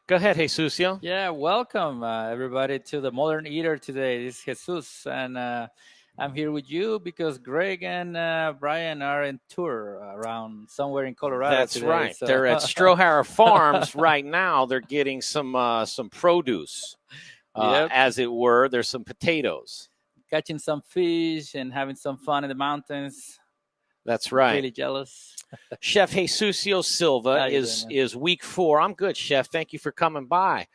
Go ahead, Jesusio. Yeah, welcome everybody to the Modern Eater today. This is Jesus, and I'm here with you because Greg and Brian are in tour around somewhere in Colorado That's today. right. So They're at Strohauer Farms right now. They're getting some produce, yep, as it were. There's some potatoes. catching some fish and having some fun in the mountains. That's right. Really jealous. Chef Jesusio Silva How you doing, man? is week 4. I'm good, Chef. Thank you for coming by.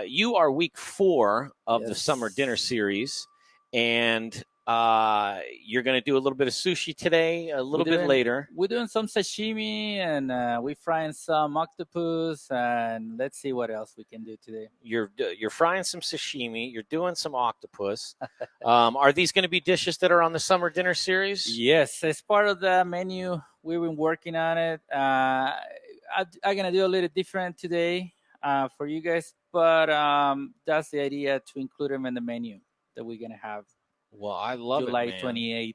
You are week 4 of the summer dinner series, and you're going to do a little bit of sushi today, a little bit later. We're doing some sashimi, and we're frying some octopus, and let's see what else we can do today. You're frying some sashimi. You're doing some octopus. Are these going to be dishes that are on the summer dinner series? Yes, as part of the menu, we've been working on it. I'm gonna do a little different today for you guys, but that's the idea, to include them in the menu that we're gonna have. Well, I love July it, man. 28th.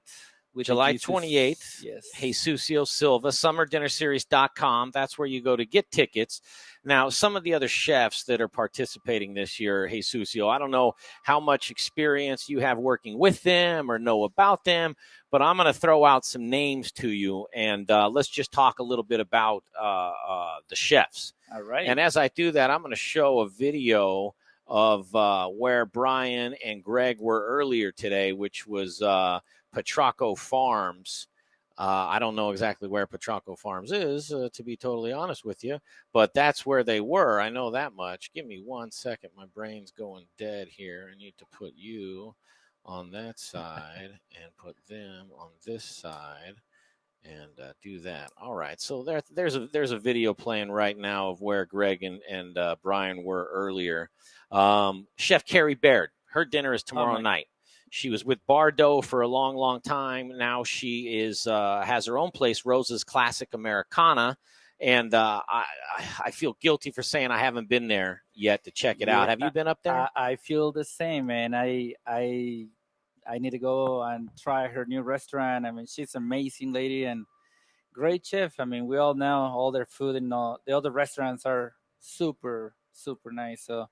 With July 28th, yes. Jesusio Silva, summerdinnerseries.com. That's where you go to get tickets. Now, some of the other chefs that are participating this year, Jesusio, I don't know how much experience you have working with them or know about them, but I'm going to throw out some names to you, and let's just talk a little bit about the chefs. All right. And as I do that, I'm going to show a video of where Brian and Greg were earlier today, which was Petrocco Farms. I don't know exactly where Petrocco Farms is, to be totally honest with you, but that's where they were. I know that much. Give me 1 second. My brain's going dead here. I need to put you on that side and put them on this side and do that. All right. So there's a video playing right now of where Greg and Brian were earlier. Chef Carrie Baird, her dinner is tomorrow night. She was with Bardo for a long, long time. Now she is has her own place, Rosa's Classic Americana. And I feel guilty for saying I haven't been there yet to check it out. Have you been up there? I feel the same, man. I need to go and try her new restaurant. I mean, she's an amazing lady and great chef. I mean, we all know all their food and all the other restaurants are super, super nice. So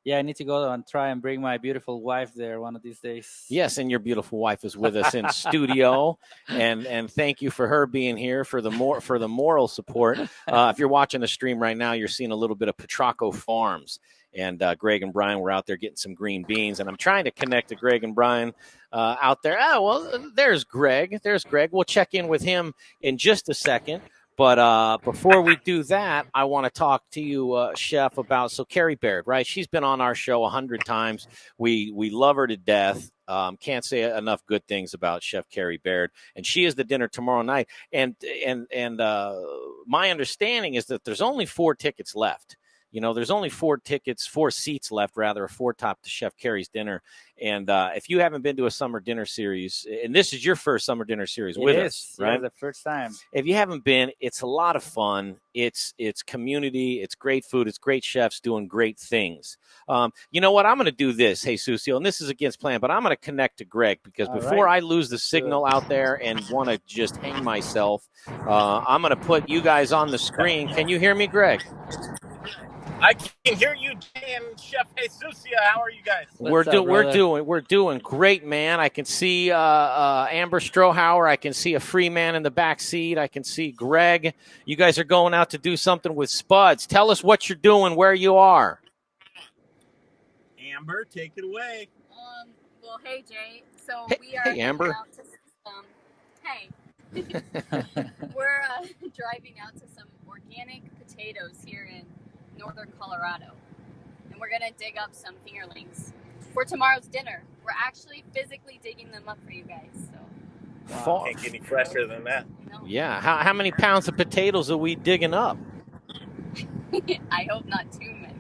yeah, I need to go and try and bring my beautiful wife there one of these days. Yes, and your beautiful wife is with us in studio, and thank you for her being here for the moral support. If you're watching the stream right now, you're seeing a little bit of Petrocco Farms, and Greg and Brian were out there getting some green beans, and I'm trying to connect to Greg and Brian out there. Oh, well, there's Greg. We'll check in with him in just a second. But before we do that, I want to talk to you, Chef, about Carrie Baird, right? She's been on our show 100 times. We love her to death. Can't say enough good things about Chef Carrie Baird, and she is the dinner tomorrow night. And my understanding is that there's only 4 tickets left. You know, there's only 4 seats left, rather, a 4-top to Chef Carrie's dinner. And if you haven't been to a summer dinner series, and this is your first summer dinner series with us, right? Yeah, the first time. If you haven't been, it's a lot of fun. It's community. It's great food. It's great chefs doing great things. You know what? I'm going to do this, Jesusio, and this is against plan, but I'm going to connect to Greg because before I lose the signal out there and want to just hang myself, I'm going to put you guys on the screen. Can you hear me, Greg? I can hear you, and Chef Jesusio. How are you guys? We're doing great, man. I can see Amber Strohauer. I can see a free man in the back seat. I can see Greg. You guys are going out to do something with Spuds. Tell us what you're doing, where you are. Amber, take it away. Well, hey, Jay. So we are hey, Amber. out to hey. We're driving out to some organic potatoes here in northern Colorado, and we're gonna dig up some fingerlings for tomorrow's dinner. We're actually physically digging them up for you guys. So can't get any fresher than that. No. Yeah. How many pounds of potatoes are we digging up? I hope not too many.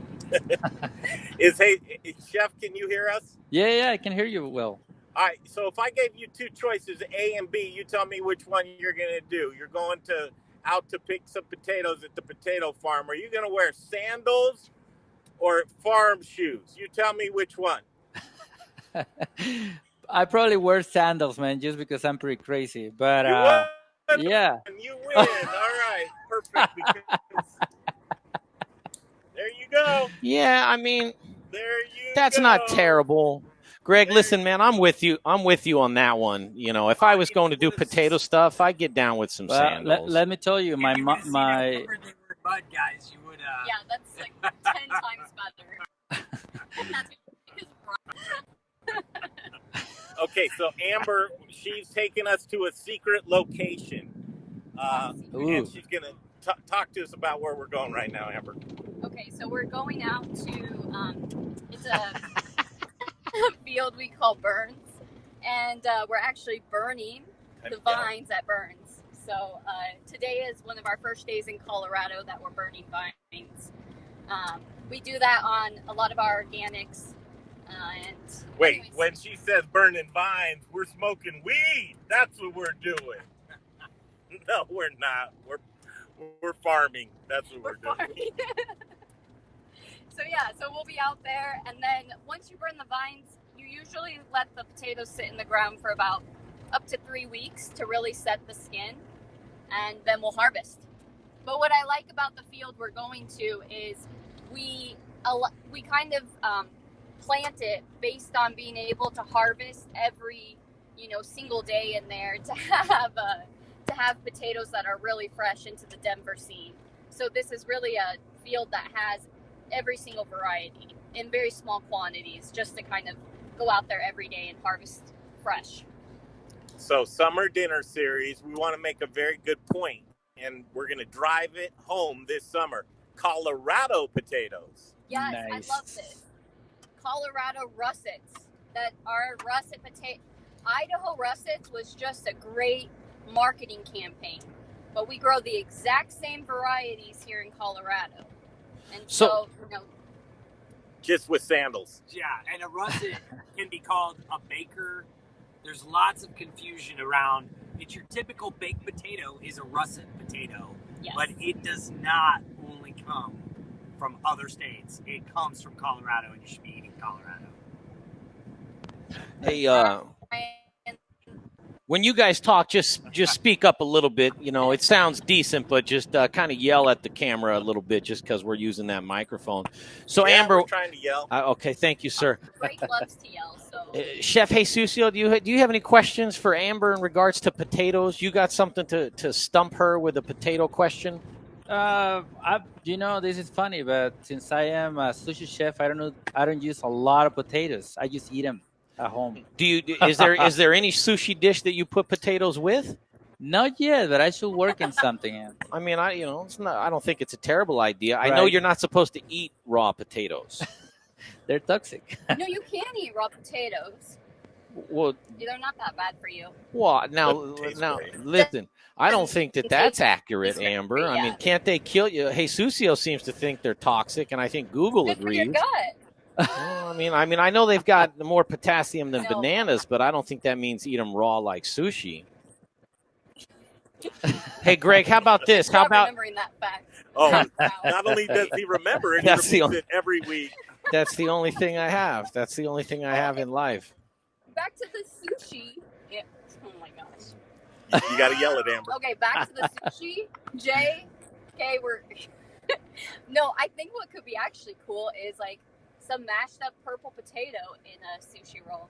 Chef, can you hear us? Yeah, I can hear you well. All right. So if I gave you 2 choices, A and B, you tell me which one you're gonna do. You're going out to pick some potatoes at the potato farm. Are you going to wear sandals or farm shoes? You tell me which one. I probably wear sandals, man, just because I'm pretty crazy. But yeah. You win. All right. Perfect. There you go. go. Yeah, I mean, There you that's go. not terrible. Greg, listen, man, I'm with you. I'm with you on that one. You know, if I was going to do potato stuff, I'd get down with some Well, sandals. let me tell you, If my you would have seen how my covered they were in mud, guys, you would. Yeah, that's like 10 times better. And that's because Okay, so Amber, she's taking us to a secret location. And she's going to talk to us about where we're going right now, Amber. Okay, so we're going out to, it's a field we call Burns. And we're actually burning the vines at Burns. So today is one of our first days in Colorado that we're burning vines. We do that on a lot of our organics. Wait, when she says burning vines, we're smoking weed. That's what we're doing. No, we're not. We're farming. That's what we're doing. So yeah, so we'll be out there, and then once you burn the vines, you usually let the potatoes sit in the ground for about up to 3 weeks to really set the skin, and then we'll harvest. But what I like about the field we're going to is we kind of plant it based on being able to harvest every single day in there to have potatoes that are really fresh into the Denver scene. So this is really a field that has every single variety in very small quantities, just to kind of go out there every day and harvest fresh. So summer dinner series, we want to make a very good point, and we're going to drive it home this summer. Colorado potatoes. Yes, Nice. I love this. Colorado russets. That our russet potato. Idaho russets was just a great marketing campaign, but we grow the exact same varieties here in Colorado, and so just with sandals. Yeah, and a russet can be called a baker. There's lots of confusion around. It's your typical baked potato is a russet potato, yes. But it does not only come from other states. It comes from Colorado, and you should be eating Colorado. Hey, when you guys talk, just speak up a little bit. You know, it sounds decent, but just kind of yell at the camera a little bit, just because we're using that microphone. So, yeah, Amber, we're trying to yell. Okay, thank you, sir. Greg loves to yell. So, Chef Jesusio, do you have any questions for Amber in regards to potatoes? You got something to stump her with a potato question? This is funny, but since I am a sushi chef, I don't use a lot of potatoes. I just eat them at home. Is there any sushi dish that you put potatoes with? Not yet, but I should work in something. I mean, I don't think it's a terrible idea. Right. I know you're not supposed to eat raw potatoes. They're toxic. no, you can eat raw potatoes. Well, they're not that bad for you. Well, now, listen. I don't think that's accurate, Amber. Yeah. I mean, can't they kill you? Jesusio seems to think they're toxic, and I think Google Good for agrees. your gut. Well, I mean, I know they've got more potassium than bananas, but I don't think that means eat them raw like sushi. Hey, Greg, how about this? How about remembering that fact? Oh, not only does he remember it, he repeats it every week. That's the only thing I have. That's the only thing I have in life. Back to the sushi. Yeah. Oh my gosh. You got to yell at Amber. Okay, back to the sushi. Jay. Okay, No, I think what could be actually cool is like some mashed up purple potato in a sushi roll.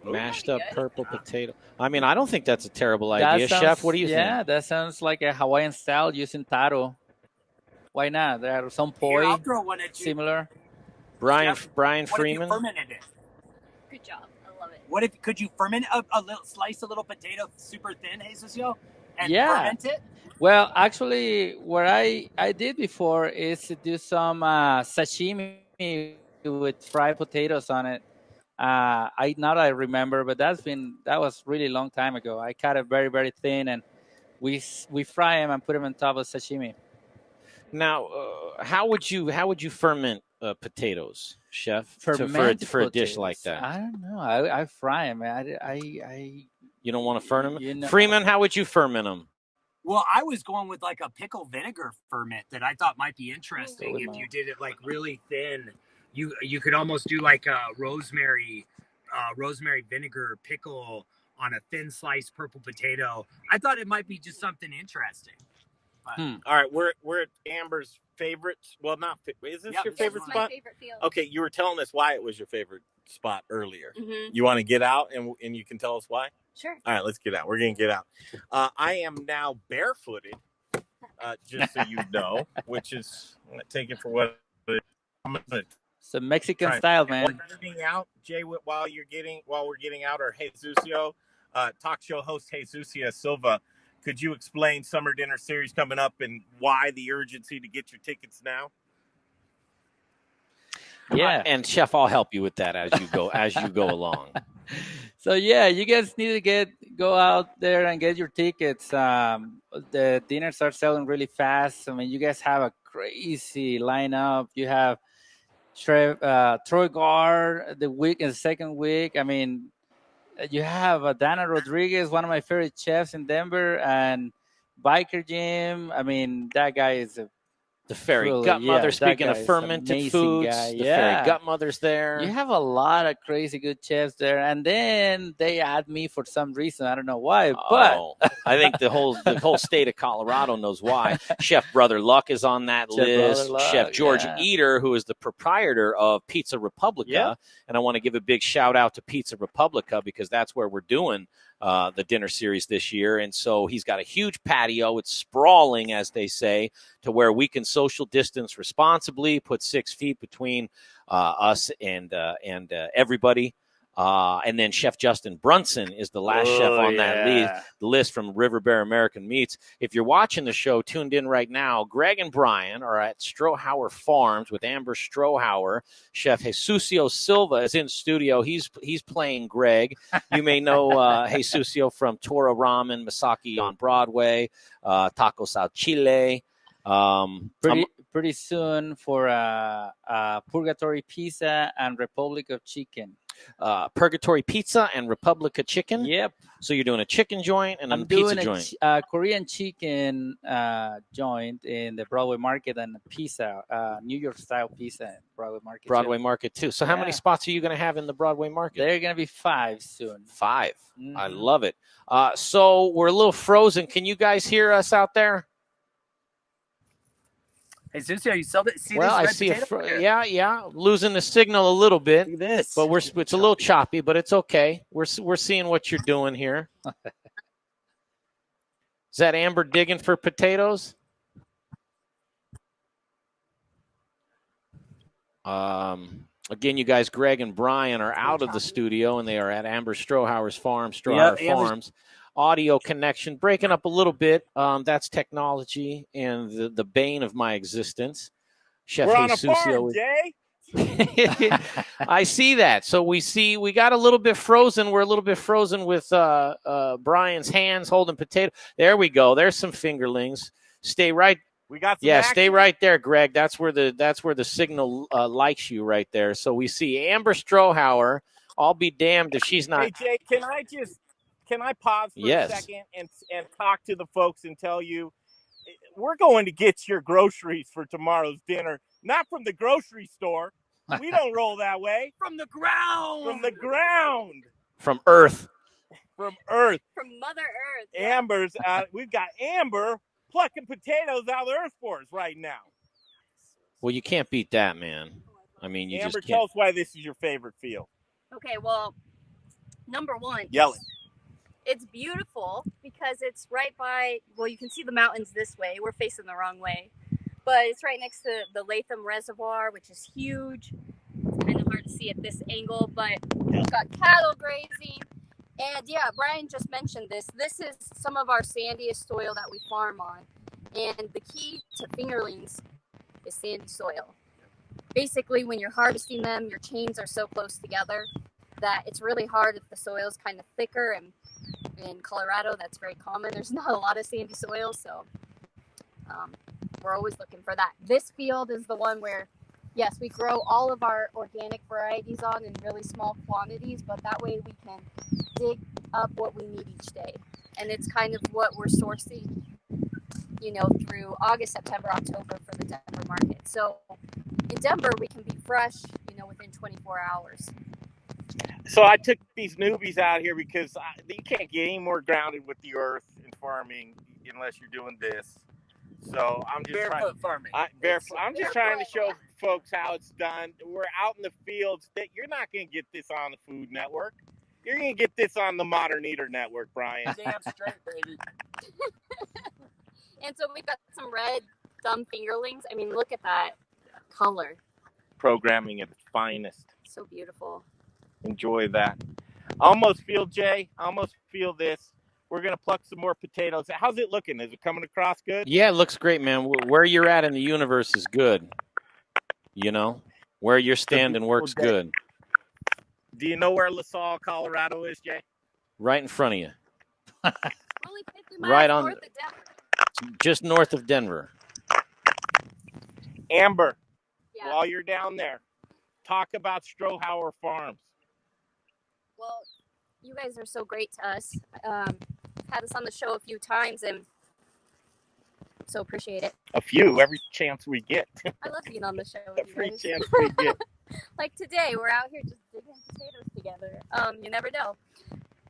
Mashed up purple potato. I mean, I don't think that's a terrible idea. Chef, what do you think? Yeah, that sounds like a Hawaiian style using taro. Why not? There are some poi. Here, I'll throw one at you. Similar. Brian What Freeman. If you fermented it? Good job. I love it. Could you ferment slice a little potato super thin, Jesusio, and Yeah. ferment it? Well, actually, what I did before is to do some sashimi with fried potatoes on it. Now that I remember, but that was really long time ago. I cut it very, very thin, and we fry them and put them on top of sashimi. Now, how would you ferment potatoes, Chef, for a dish like that? I don't know. I fry them. You don't want to ferment them? Freeman, how would you ferment them? Well, I was going with like a pickle vinegar ferment that I thought might be interesting. If you did it like really thin, you could almost do like a rosemary vinegar pickle on a thin sliced purple potato. I thought it might be just something interesting. All right, we're at Amber's favorite. Well, not is this your favorite This is spot? my favorite field. Okay, you were telling us why it was your favorite spot earlier. Mm-hmm. You want to get out and you can tell us why? Sure. All right, let's get out. We're gonna get out. I am now barefooted, just so you know, which is I'm gonna take it for what I'm gonna. It's a Mexican style, man. We're getting out, Jay. While we're getting out, our Jesusio talk show host Jesusio Silva. Could you explain Summer Dinner Series coming up and why the urgency to get your tickets now? Yeah, and Chef, I'll help you with that as you go along. So yeah, you guys need to go out there and get your tickets. The dinners are selling really fast. I mean, you guys have a crazy lineup. You have Troy Gar the second week. I mean, you have Dana Rodriguez, one of my favorite chefs in Denver, and Biker Jim. I mean, that guy is the Fairy truly, Gut Mother. yeah, Speaking of fermented foods, guy. the Fairy Gut Mother's there. You have a lot of crazy good chefs there, and then they add me for some reason. I don't know why, but I think the whole state of Colorado knows why. Chef Brother Luck is on that list. Chef George Eater, who is the proprietor of Pizza Republica, and I want to give a big shout out to Pizza Republica because that's where we're doing the dinner series this year. And so he's got a huge patio. It's sprawling, as they say, to where we can social distance responsibly, put 6 feet between us and everybody. And then Chef Justin Brunson is the last chef on that list from River Bear American Meats. If you're watching the show, tuned in right now, Greg and Brian are at Strohauer Farms with Amber Strohauer. Chef Jesusio Silva is in studio. He's playing Greg. You may know Jesusio from Tora Ramen, Misaki on Broadway, Tacos Al Chile. Pretty soon for Purgatory Pizza and Republic of Chicken. Purgatory Pizza and Republica Chicken. Yep. So you're doing a chicken joint and I'm a pizza doing joint. A Korean chicken joint in the Broadway Market and a pizza, New York style pizza at Broadway Market. Broadway Market too. So how many spots are you going to have in the Broadway Market? They're going to be 5 soon. 5. Mm-hmm. I love it. So we're a little frozen. Can you guys hear us out there? Hey, Jesusio, you see well, I see losing the signal a little bit. Look at this. But it's a little choppy, but it's okay. We're seeing what you're doing here. Is that Amber digging for potatoes? Again, you guys, Greg and Brian are out of the studio, and they are at Amber Strohauer's farm, Farms. Audio connection breaking up a little bit. That's technology and the bane of my existence. Chef We're on Jesusio. A farm, Jay. I see that. So we got a little bit frozen. We're a little bit frozen with Brian's hands holding potato. There we go. There's some fingerlings. Stay right. We got some action. Stay right there, Greg. That's where the signal likes you right there. So we see Amber Strohauer. I'll be damned if she's not. Hey Jay, can I pause for a second and talk to the folks and tell you we're going to get your groceries for tomorrow's dinner, not from the grocery store. We don't roll that way. From the ground. From the ground. From Earth. From Earth. From Mother Earth. Amber's we've got Amber plucking potatoes out of the earth for us right now. Well, you can't beat that, man. I mean, you Amber, just can't. tell us why this is your favorite field. Okay, well, number one. Yell it. It's beautiful because it's right by, well, you can see the mountains this way. We're facing the wrong way. But it's right next to the Latham Reservoir, which is huge. It's kind of hard to see at this angle, but it's got cattle grazing. And yeah, Brian just mentioned this. This is some of our sandiest soil that we farm on. And the key to fingerlings is sandy soil. Basically, when you're harvesting them, your chains are so close together that it's really hard if the soil's kind of thicker, and in Colorado that's very common. There's not a lot of sandy soil, so we're always looking for that. This field is the one where, yes, we grow all of our organic varieties on in really small quantities, but that way we can dig up what we need each day. And it's kind of what we're sourcing, through August, September, October for the Denver market. So in Denver, we can be fresh, within 24 hours. So I took these newbies out here because you can't get any more grounded with the earth in farming unless you're doing this. So I'm just Barefoot farming. I'm just trying to show folks how it's done. We're out in the fields. That you're not going to get this on the Food Network. You're going to get this on the Modern Eater Network, Brian. Damn straight, baby. And so we've got some red thumb fingerlings. I mean, look at that color. Programming at its finest. So beautiful. Enjoy that. Almost feel, Jay. Almost feel this. We're going to pluck some more potatoes. How's it looking? Is it coming across good? Yeah, it looks great, man. Where you're at in the universe is good. You know, where you're standing works good. Do you know where LaSalle, Colorado is, Jay? Right in front of you. Only 50 miles Right on, north of Denver. just north of Denver. Amber, Yeah. while you're down there, talk about Strohauer Farms. Well, you guys are so great to us. Had us on the show a few times and so appreciate it. A few, every chance we get. I love being on the show with Every you guys. chance we get. Like today, we're out here just digging potatoes together. You never know.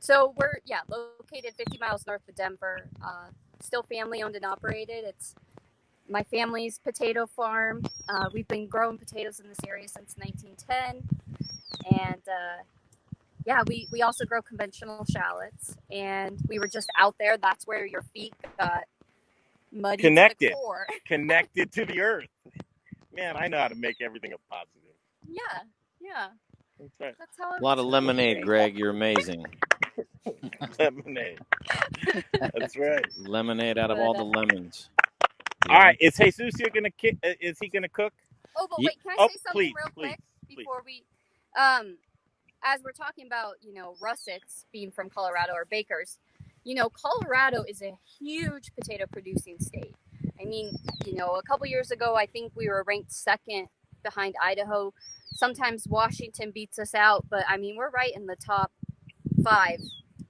So we're located 50 miles north of Denver. Still family owned and operated. It's my family's potato farm. We've been growing potatoes in this area since 1910, and we also grow conventional shallots. And we were just out there. That's where your feet got muddy Connected. to the core. Connected to the earth. Man, I know how to make everything a positive. Yeah. That's right. That's how A lot of lemonade, Greg. You're amazing. Lemonade. That's right. Lemonade out of all the lemons. All right, is Jesusio gonna is he gonna cook? Oh, but wait, can I say something please, real quick please. before we as we're talking about, russets being from Colorado or bakers, Colorado is a huge potato producing state. I mean, a couple years ago, I think we were ranked second behind Idaho. Sometimes Washington beats us out, but I mean, we're right in the top 5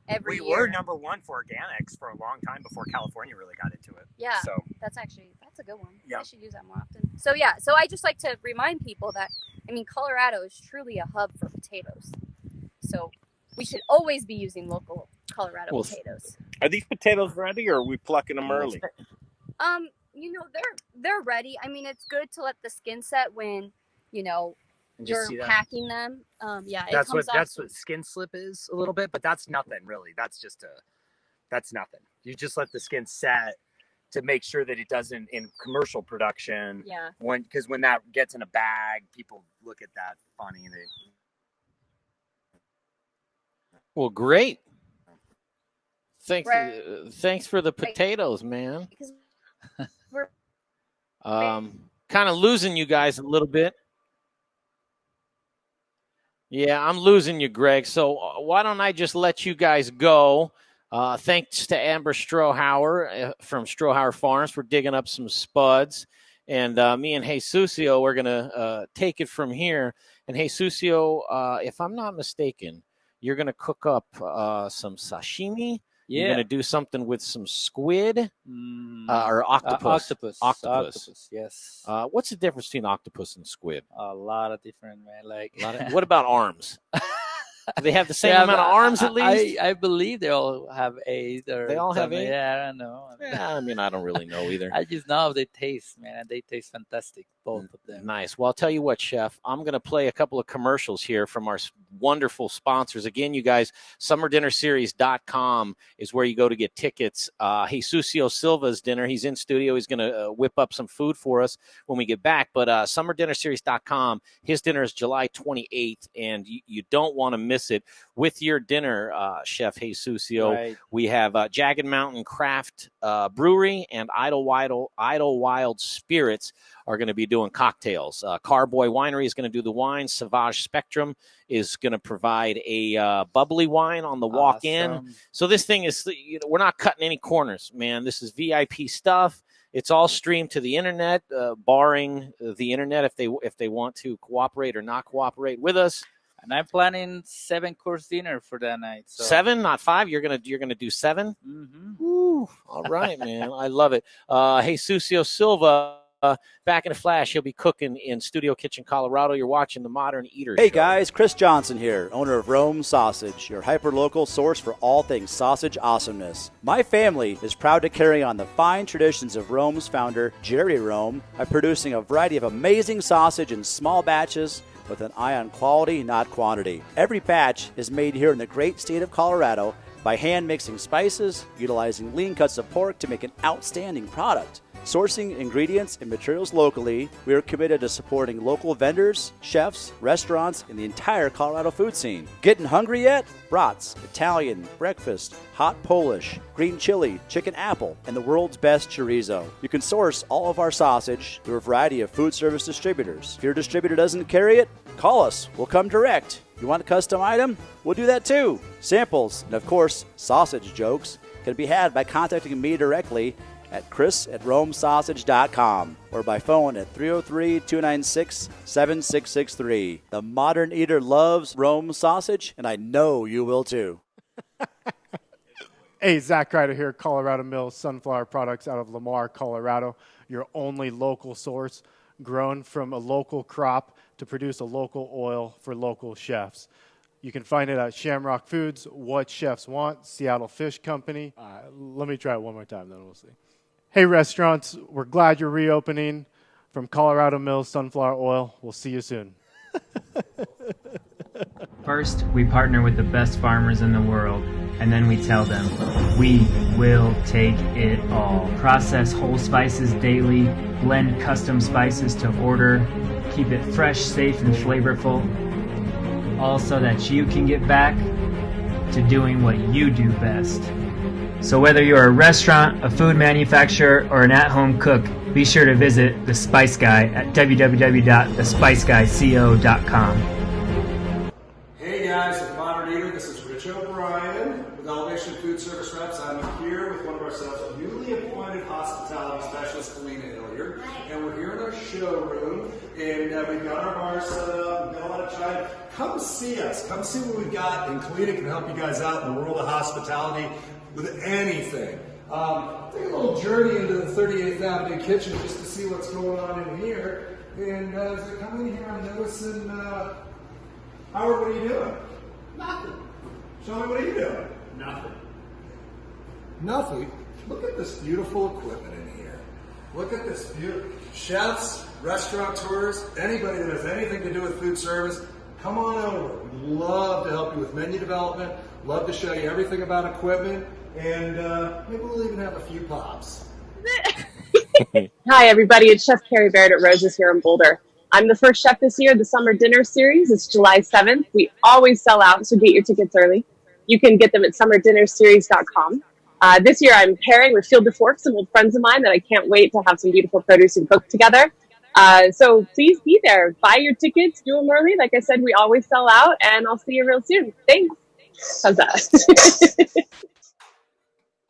every year. We were number 1 for organics for a long time before California really got into it. Yeah, so that's a good one. Yeah. I should use that more often. So I just like to remind people that, I mean, Colorado is truly a hub for potatoes. So we should always be using local Colorado potatoes. Are these potatoes ready, or are we plucking them early? They're ready. I mean, it's good to let the skin set when, you're packing them. That's what skin slip is a little bit, but that's nothing really. That's nothing. You just let the skin set to make sure that it doesn't in commercial production. Yeah. Because when that gets in a bag, people look at that funny. Well, great. Thanks for the potatoes, man. Kind of losing you guys a little bit. Yeah, I'm losing you, Greg. So why don't I just let you guys go? Thanks to Amber Strohauer from Strohauer Farms for digging up some spuds. And me and Jesusio, we're going to take it from here. And Jesusio, if I'm not mistaken, you're going to cook up some sashimi. Yeah. You're going to do something with some squid or octopus. Octopus, yes. What's the difference between octopus and squid? A lot of different, man. What about arms? Do they have the same amount of arms at least? I believe they all have 8. They all have 8? Yeah, I don't know. Yeah, I mean, I don't really know either. I just know they taste, man. They taste fantastic, both of them. Nice. Well, I'll tell you what, Chef. I'm going to play a couple of commercials here from our wonderful sponsors. Again, you guys, SummerDinnerSeries.com is where you go to get tickets. Jesusio Silva's dinner. He's in studio. He's going to whip up some food for us when we get back. But SummerDinnerSeries.com, his dinner is July 28th, and you don't want to miss it. With your dinner, Chef Jesusio, right. We have Jagged Mountain Craft Brewery and Idlewild Spirits are going to be doing cocktails. Carboy Winery is going to do the wine. Sauvage Spectrum is going to provide a bubbly wine on the walk-in. So this thing is, we're not cutting any corners, man. This is VIP stuff. It's all streamed to the internet, barring the internet if they want to cooperate or not cooperate with us. And I'm planning 7-course dinner for that night. So. 7, not 5. You're gonna do 7. Mm-hmm. Ooh, all right, man. I love it. Jesusio Silva back in a flash. He'll be cooking in Studio Kitchen, Colorado. You're watching the Modern Eater Hey Show. guys, Chris Johnson here, owner of Rome Sausage, your hyper-local source for all things sausage awesomeness. My family is proud to carry on the fine traditions of Rome's founder, Jerry Rome, by producing a variety of amazing sausage in small batches with an eye on quality, not quantity. Every batch is made here in the great state of Colorado by hand mixing spices, utilizing lean cuts of pork to make an outstanding product. Sourcing ingredients and materials locally, we are committed to supporting local vendors, chefs, restaurants, and the entire Colorado food scene. Getting hungry yet? Brats, Italian, breakfast, hot Polish, green chili, chicken apple, and the world's best chorizo. You can source all of our sausage through a variety of food service distributors. If your distributor doesn't carry it, call us. We'll come direct. You want a custom item? We'll do that too. Samples, and of course, sausage jokes, can be had by contacting me directly at chris@romesausage.com or by phone at 303-296-7663. The Modern Eater loves Rome Sausage, and I know you will too. Hey, Zach Ryder here, Colorado Mills Sunflower Products out of Lamar, Colorado. Your only local source, grown from a local crop to produce a local oil for local chefs. You can find it at Shamrock Foods, What Chefs Want, Seattle Fish Company. Let me try it one more time, then we'll see. Hey, restaurants, we're glad you're reopening. From Colorado Mills Sunflower Oil, we'll see you soon. First, we partner with the best farmers in the world, and then we tell them, we will take it all. Process whole spices daily, blend custom spices to order, keep it fresh, safe, and flavorful, all so that you can get back to doing what you do best. So whether you're a restaurant, a food manufacturer, or an at-home cook, be sure to visit The Spice Guy at www.thespiceguyco.com. Hey guys, at Modern Eater, this is Rich O'Brien with Elevation Food Service Reps. I'm here with one of ourselves, a newly appointed hospitality specialist, Kalina Hilliard, and we're here in our showroom, and we've got our bar set up, we've got a lot of time. Come see us, come see what we've got, and Kalina can help you guys out in the world of hospitality with anything. Take a little journey into the 38th Avenue kitchen just to see what's going on in here. And as I come in here, I'm noticing, Howard, what are you doing? Nothing. Show me, what are you doing? Nothing. Nothing? Look at this beautiful equipment in here. Look at this beautiful, chefs, restaurateurs, anybody that has anything to do with food service, come on over. We'd love to help you with menu development, love to show you everything about equipment, and maybe we'll even have a few pops. Hi, everybody. It's Chef Carrie Baird at Rose's here in Boulder. I'm the first chef this year, the Summer Dinner Series. It's July 7th. We always sell out, so get your tickets early. You can get them at summerdinnerseries.com. This year, I'm pairing with Field de Forks, some old friends of mine that I can't wait to have some beautiful produce and cook together. So please be there. Buy your tickets. Do them early. Like I said, we always sell out, and I'll see you real soon. Thanks. How's that?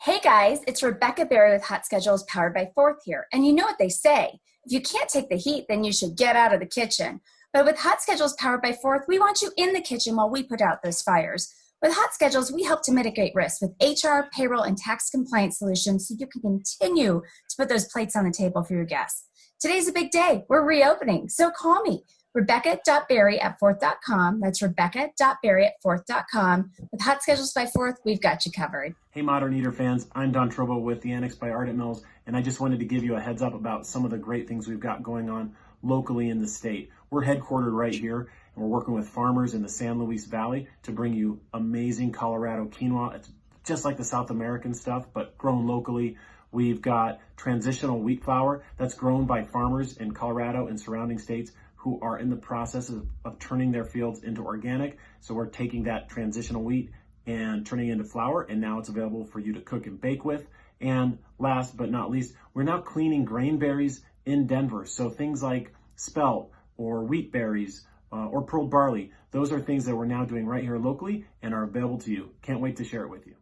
Hey guys, it's Rebecca Berry with Hot Schedules powered by Fourth here. And you know what they say, if you can't take the heat, then you should get out of the kitchen. But with Hot Schedules powered by Fourth, we want you in the kitchen while we put out those fires. With Hot Schedules, we help to mitigate risk with HR, payroll, and tax compliance solutions so you can continue to put those plates on the table for your guests. Today's a big day. We're reopening, so call me. Rebecca.berry@fourth.com. That's Rebecca.berry@fourth.com. With Hot Schedules by Fourth, we've got you covered. Hey, Modern Eater fans. I'm Don Trobo with The Annex by Ardent Mills, and I just wanted to give you a heads up about some of the great things we've got going on locally in the state. We're headquartered right here, and we're working with farmers in the San Luis Valley to bring you amazing Colorado quinoa. It's just like the South American stuff, but grown locally. We've got transitional wheat flour that's grown by farmers in Colorado and surrounding states who are in the process of turning their fields into organic. So we're taking that transitional wheat and turning it into flour, and now it's available for you to cook and bake with. And last but not least, we're now cleaning grain berries in Denver. So things like spelt or wheat berries or pearl barley, those are things that we're now doing right here locally and are available to you. Can't wait to share it with you.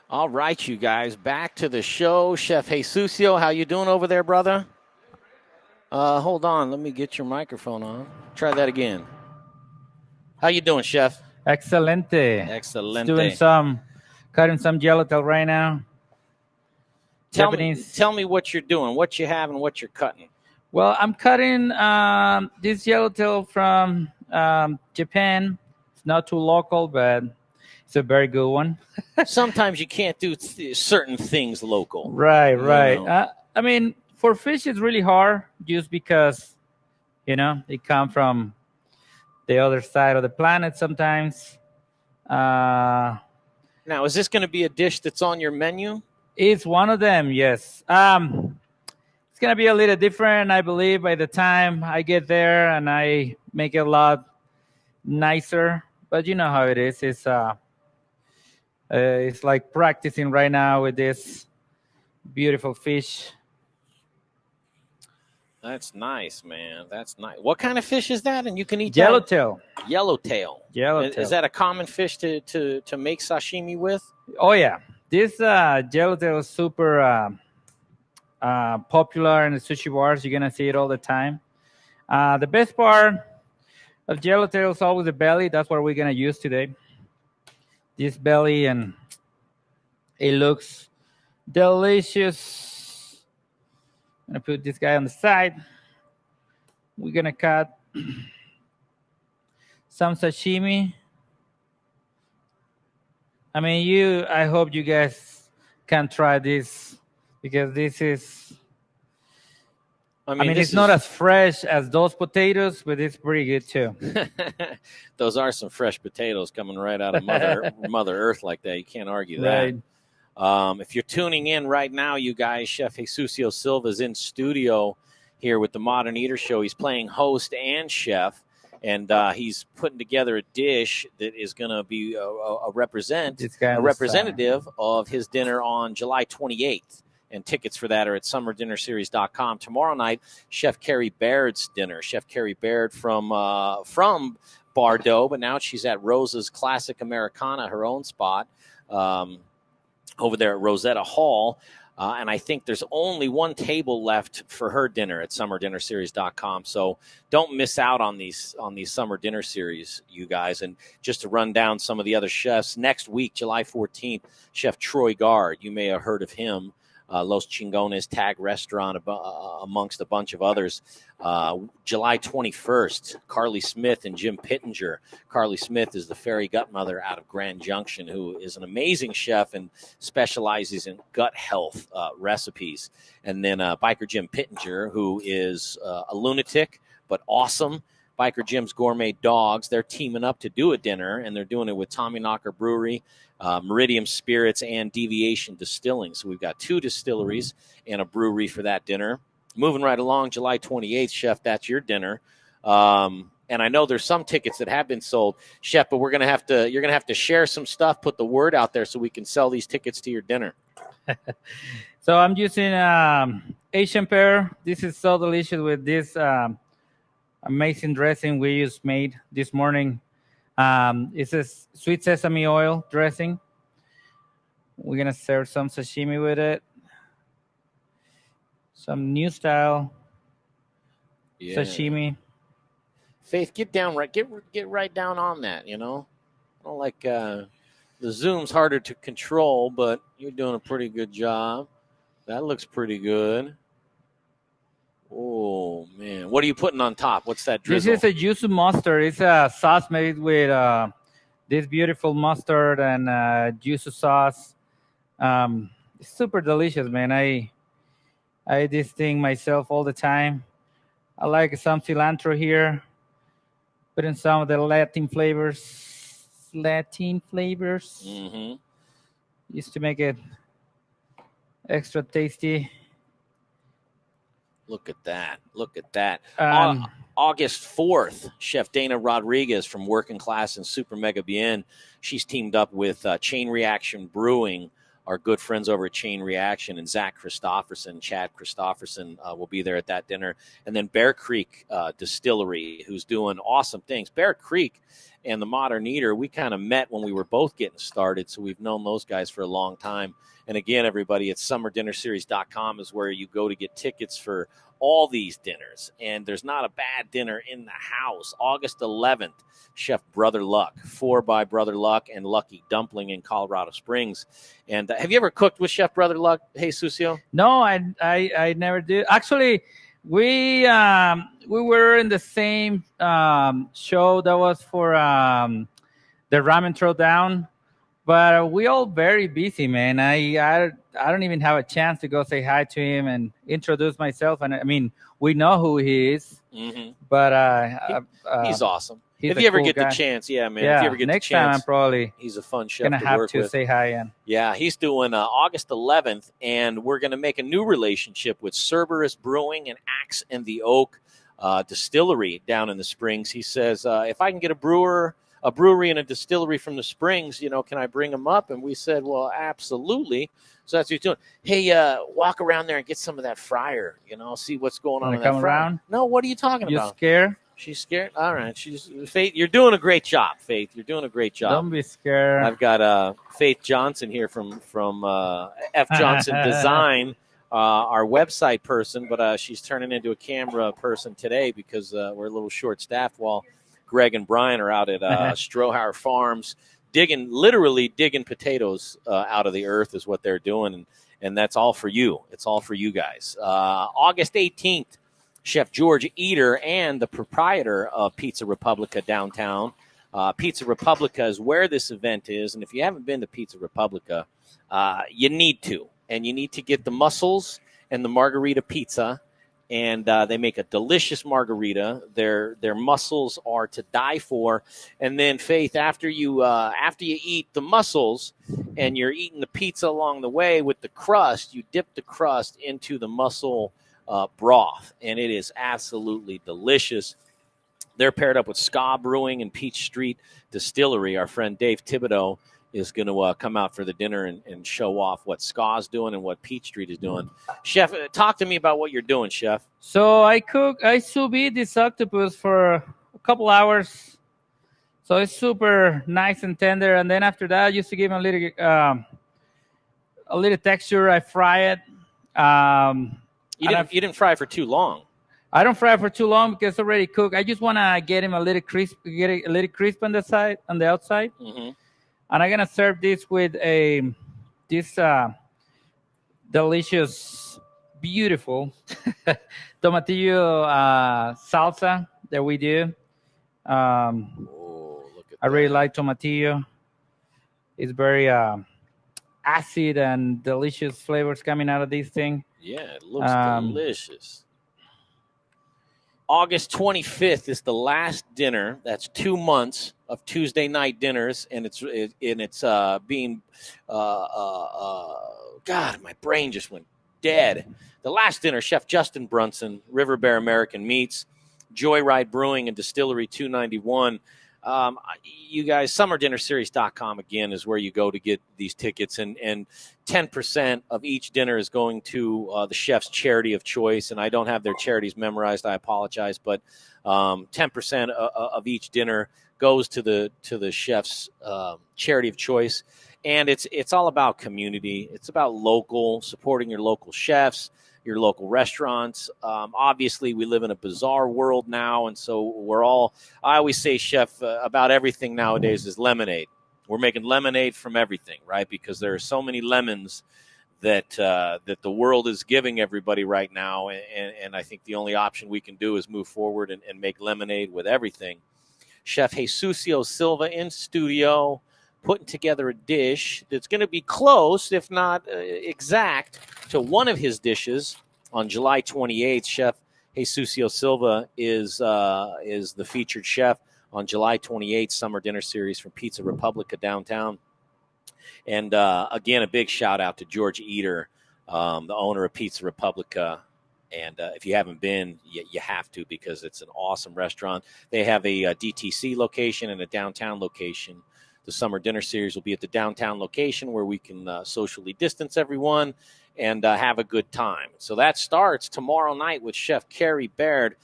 All right, you guys, back to the show. Chef Jesusio, how you doing over there, brother? Hold on, let me get your microphone on. Try that again. How you doing, Chef? Excelente. Excelente. Cutting some yellowtail right now. Japanese. me what you're doing, what you have, and what you're cutting. Well, I'm cutting this yellowtail from Japan. It's not too local, but it's a very good one. Sometimes you can't do certain things local. Right. You know. I mean, for fish, it's really hard just because, they come from the other side of the planet sometimes. Now, is this going to be a dish that's on your menu? It's one of them, yes. It's going to be a little different, I believe, by the time I get there and I make it a lot nicer. But you know how it is. It's like practicing right now with this beautiful fish. That's nice, man. That's nice. What kind of fish is that? And you can eat Yellowtail. Yellowtail. Yellowtail. Is that a common fish to make sashimi with? Oh, yeah. This yellowtail is super popular in the sushi bars. You're going to see it all the time. The best part of yellowtail is always the belly. That's what we're going to use today. This belly, and it looks delicious. I'm going to put this guy on the side. We're going to cut some sashimi. I mean, I hope you guys can try this, because this is, I mean it's not as fresh as those potatoes, but it's pretty good too. Those are some fresh potatoes coming right out of Mother Earth like that. You can't argue that. Right. If you're tuning in right now, you guys, Chef Jesusio Silva is in studio here with the Modern Eater Show. He's playing host and chef, and he's putting together a dish that is going to be a representative of his dinner on July 28th. And tickets for that are at summerdinnerseries.com. Tomorrow night, Chef Carrie Baird's dinner. Chef Carrie Baird from Bordeaux, but now she's at Rosa's Classic Americana, her own spot, over there at Rosetta Hall. And I think there's only one table left for her dinner at summerdinnerseries.com. So don't miss out on these summer dinner series, you guys. And just to run down some of the other chefs, next week, July 14th, Chef Troy Gard. You may have heard of him. Los Chingones Tag Restaurant, amongst a bunch of others. July 21st, Carly Smith and Jim Pittenger. Carly Smith is the fairy gut mother out of Grand Junction, who is an amazing chef and specializes in gut health recipes. And then Biker Jim Pittenger, who is a lunatic but awesome. Biker Jim's Gourmet Dogs. They're teaming up to do a dinner, and they're doing it with Tommyknocker Brewery, Meridium Spirits, and Deviation Distilling. So we've got two distilleries and a brewery for that dinner. Moving right along, July 28th, Chef, that's your dinner. And I know there's some tickets that have been sold, Chef, but you're gonna have to share some stuff, put the word out there so we can sell these tickets to your dinner. So I'm using Asian pear. This is so delicious with this amazing dressing we just made this morning. It's a sweet sesame oil dressing. We're going to serve some sashimi with it. Some new style sashimi. Faith, get right down on that, I don't like the zoom's harder to control, but you're doing a pretty good job. That looks pretty good. Oh, man. What are you putting on top? What's that drizzle? This is a yuzu mustard. It's a sauce made with this beautiful mustard and yuzu sauce. It's super delicious, man. I eat this thing myself all the time. I like some cilantro here. Put in some of the Latin flavors. Mm-hmm. Used to make it extra tasty. Look at that. August 4th, Chef Dana Rodriguez from Working Class and Super Mega Bien. She's teamed up with Chain Reaction Brewing, our good friends over at Chain Reaction, and Chad Christofferson will be there at that dinner. And then Bear Creek Distillery, who's doing awesome things. Bear Creek and the Modern Eater, we kind of met when we were both getting started, so we've known those guys for a long time. And again, everybody, it's summerdinnerseries.com is where you go to get tickets for all these dinners. And there's not a bad dinner in the house. August 11th, Chef Brother Luck, 4 by Brother Luck and Lucky Dumpling in Colorado Springs. And have you ever cooked with Chef Brother Luck, Jesusio? No, I never did. Actually, we were in the same show that was for the Ramen Throwdown, but we all very busy, man. I don't even have a chance to go say hi to him and introduce myself. And I mean, we know who he is, but he's awesome. He's if you ever cool get guy. the chance, yeah, man. Yeah, if you ever get next the chance, time I'm probably he's a fun chef gonna to have work to with. say hi. And yeah, he's doing August 11th, and we're going to make a new relationship with Cerberus Brewing and Axe and the Oak Distillery down in the Springs. He says, if I can get a brewery and a distillery from the Springs, can I bring them up? And we said, well, absolutely. So that's what he's doing. Hey, walk around there and get some of that fryer, see what's going on in that come fryer. around? No, what are you talking You about? scared? She's scared? All right. Faith, you're doing a great job, Faith. You're doing a great job. Don't be scared. I've got Faith Johnson here from F. Johnson Design, our website person, but she's turning into a camera person today because we're a little short-staffed while Greg and Brian are out at Strohauer Farms literally digging potatoes out of the earth is what they're doing, and that's all for you. It's all for you guys. August 18th, Chef George Eder and the proprietor of Pizza Republica downtown. Pizza Republica is where this event is, and if you haven't been to Pizza Republica, you need to. And you need to get the mussels and the margarita pizza, and they make a delicious margarita. Their mussels are to die for. And then, Faith, after you eat the mussels and you're eating the pizza along the way with the crust, you dip the crust into the mussel broth, and it is absolutely delicious. They're paired up with Ska Brewing and Peach Street Distillery. Our friend Dave Thibodeau is going to come out for the dinner and show off what Ska's doing and what Peach Street is doing. Chef, talk to me about what you're doing, Chef. So I sous vide this octopus for a couple hours. So it's super nice and tender. And then after that, I used to give him a little texture. I fry it. You didn't fry it for too long. I don't fry it for too long because it's already cooked. I just want to get him a little crisp, on the outside. Mm-hmm. And I'm gonna serve this with this delicious, beautiful tomatillo salsa that we do. I really like tomatillo. It's very acid and delicious flavors coming out of this thing. Yeah, it looks delicious. August 25th is the last dinner. That's 2 months of Tuesday night dinners, and it's being God, my brain just went dead. The last dinner, Chef Justin Brunson, River Bear American Meats, Joyride Brewing and Distillery 291. You guys, summerdinnerseries.com again is where you go to get these tickets, and 10% of each dinner is going to the chef's charity of choice. And I don't have their charities memorized. I apologize, but 10% of each dinner goes to the chef's charity of choice. And it's all about community. It's about supporting your local chefs, your local restaurants. Obviously, we live in a bizarre world now, and so I always say, Chef, about everything nowadays is lemonade. We're making lemonade from everything, right? Because there are so many lemons that the world is giving everybody right now, and I think the only option we can do is move forward and make lemonade with everything. Chef Jesusio Silva in studio, putting together a dish that's going to be close, if not exact, to one of his dishes on July 28th. Chef Jesusio Silva is the featured chef on July 28th, Summer Dinner Series from Pizza Republica downtown. And again, a big shout out to George Eder, the owner of Pizza Republica. And if you haven't been, you have to, because it's an awesome restaurant. They have a DTC location and a downtown location. The Summer Dinner Series will be at the downtown location where we can socially distance everyone and have a good time. So that starts tomorrow night with Chef Carrie Baird.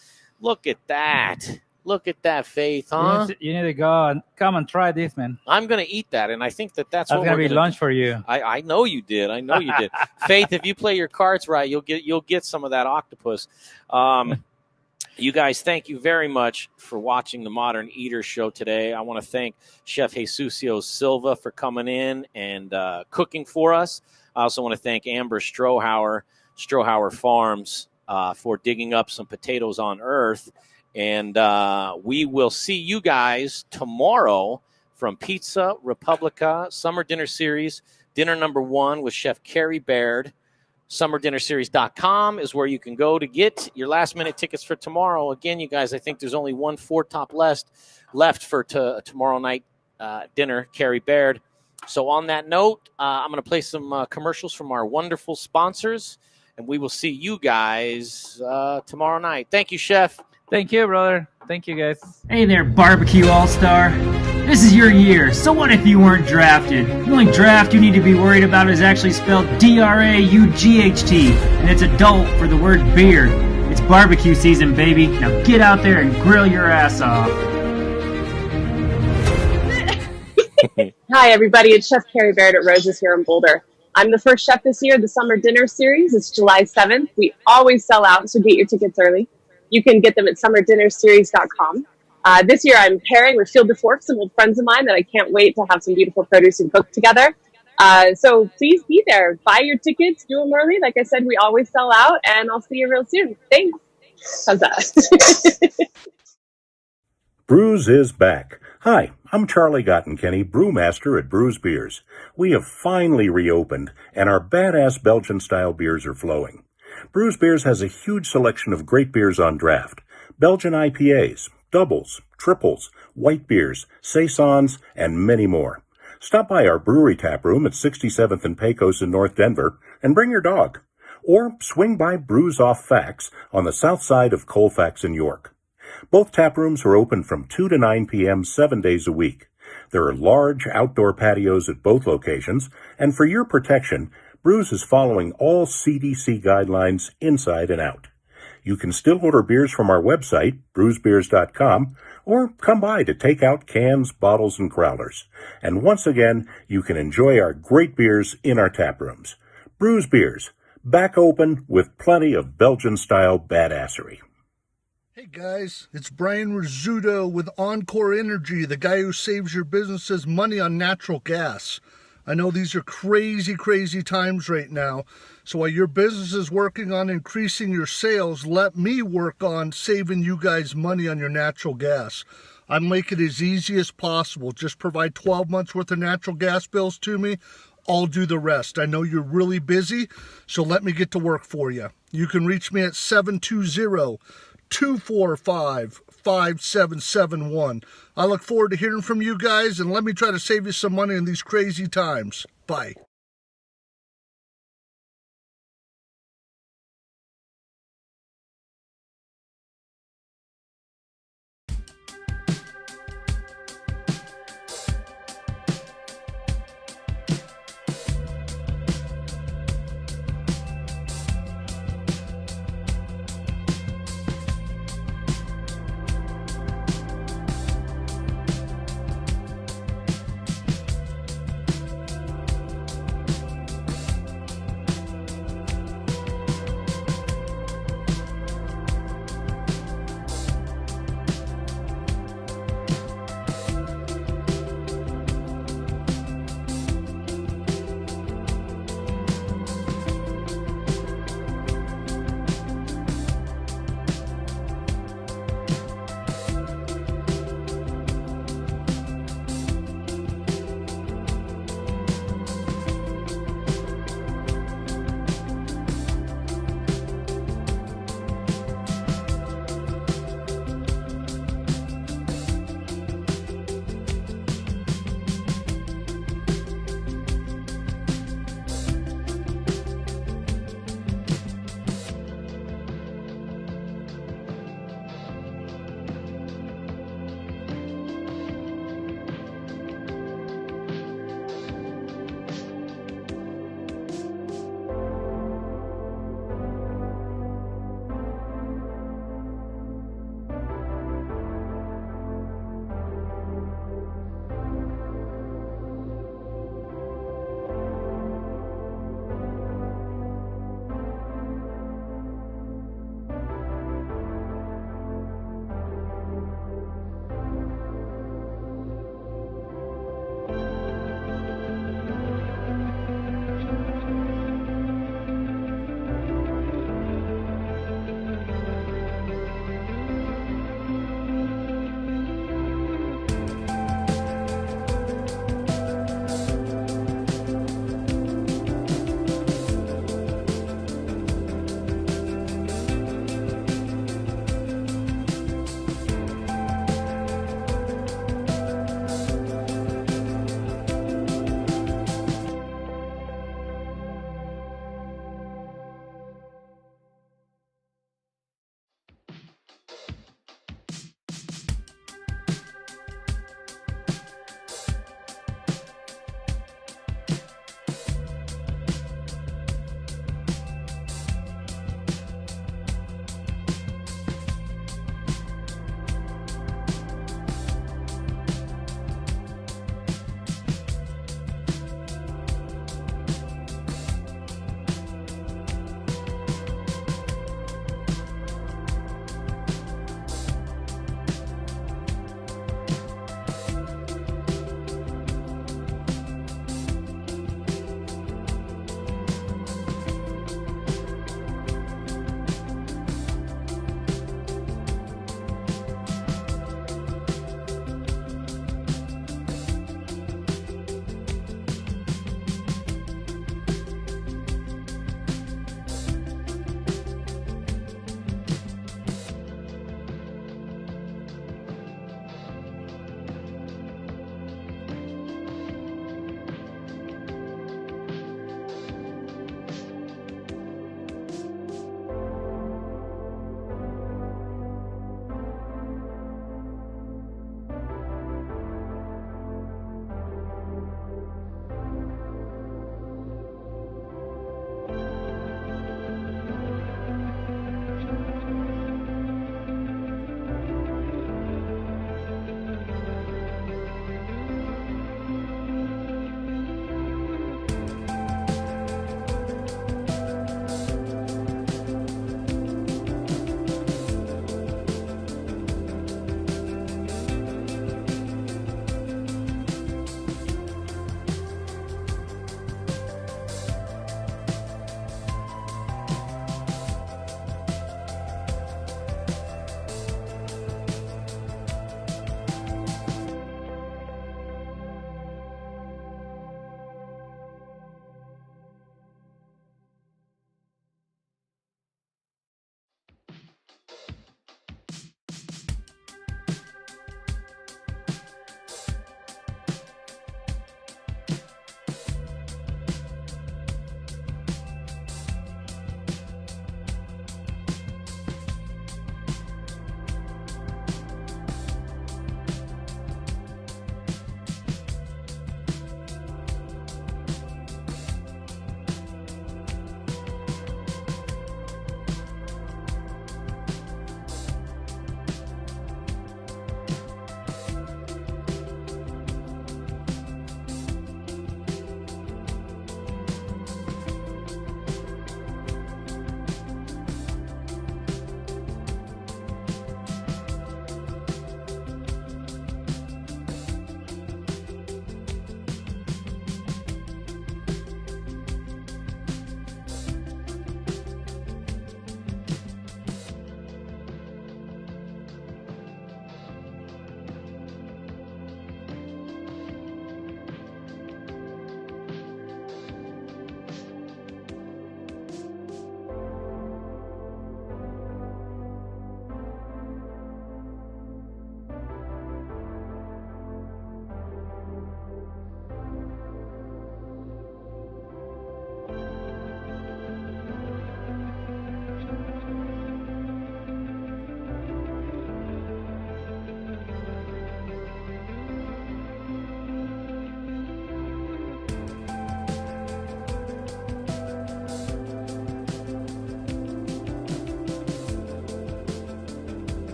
Look at that. Look at that, Faith, huh? You need to go and come and try this, man. I'm going to eat that, and I think that's That's what gonna we're be gonna lunch do. for you. I know you did. I know you did. Faith, if you play your cards right, you'll get some of that octopus. You guys, thank you very much for watching the Modern Eater Show today. I want to thank Chef Jesusio Silva for coming in and cooking for us. I also want to thank Amber Strohauer Farms, for digging up some potatoes on Earth. And we will see you guys tomorrow from Pizza Republica Summer Dinner Series, dinner number 1 with Chef Carrie Baird. SummerDinnerSeries.com is where you can go to get your last-minute tickets for tomorrow. Again, you guys, I think there's only 1 4-top left for tomorrow night dinner, Carrie Baird. So on that note, I'm going to play some commercials from our wonderful sponsors, and we will see you guys tomorrow night. Thank you, Chef. Thank you, brother. Thank you, guys. Hey there, Barbecue All-Star. This is your year, so what if you weren't drafted? The only draft you need to be worried about is actually spelled D-R-A-U-G-H-T, and it's adult for the word beer. It's barbecue season, baby. Now get out there and grill your ass off. Hi, everybody. It's Chef Carrie Baird at Rose's here in Boulder. I'm the first chef this year of the Summer Dinner Series. It's July 7th. We always sell out, so get your tickets early. You can get them at SummerDinnerSeries.com. This year I'm pairing with Field de Fork, some old friends of mine that I can't wait to have some beautiful produce and cook together. So please be there. Buy your tickets. Do them early. Like I said, we always sell out, and I'll see you real soon. Thanks. How's that? Brews is back. Hi, I'm Charlie Gottenkenny, brewmaster at Brews Beers. We have finally reopened, and our badass Belgian-style beers are flowing. Brews Beers has a huge selection of great beers on draft. Belgian IPAs, doubles, triples, white beers, saisons, and many more. Stop by our brewery tap room at 67th and Pecos in North Denver and bring your dog. Or swing by Brews Off Facts on the south side of Colfax in York. Both tap rooms are open from 2 to 9 p.m. 7 days a week. There are large outdoor patios at both locations, and for your protection, Brews is following all CDC guidelines inside and out. You can still order beers from our website, brewsbeers.com, or come by to take out cans, bottles, and growlers. And once again, you can enjoy our great beers in our tap rooms. Brews Beers, back open with plenty of Belgian-style badassery. Hey guys, it's Brian Rizzuto with Encore Energy, the guy who saves your businesses money on natural gas. I know these are crazy, crazy times right now. So while your business is working on increasing your sales, let me work on saving you guys money on your natural gas. I make it as easy as possible. Just provide 12 months worth of natural gas bills to me. I'll do the rest. I know you're really busy, so let me get to work for you. You can reach me at 720-245-5771. I look forward to hearing from you guys, and let me try to save you some money in these crazy times. Bye.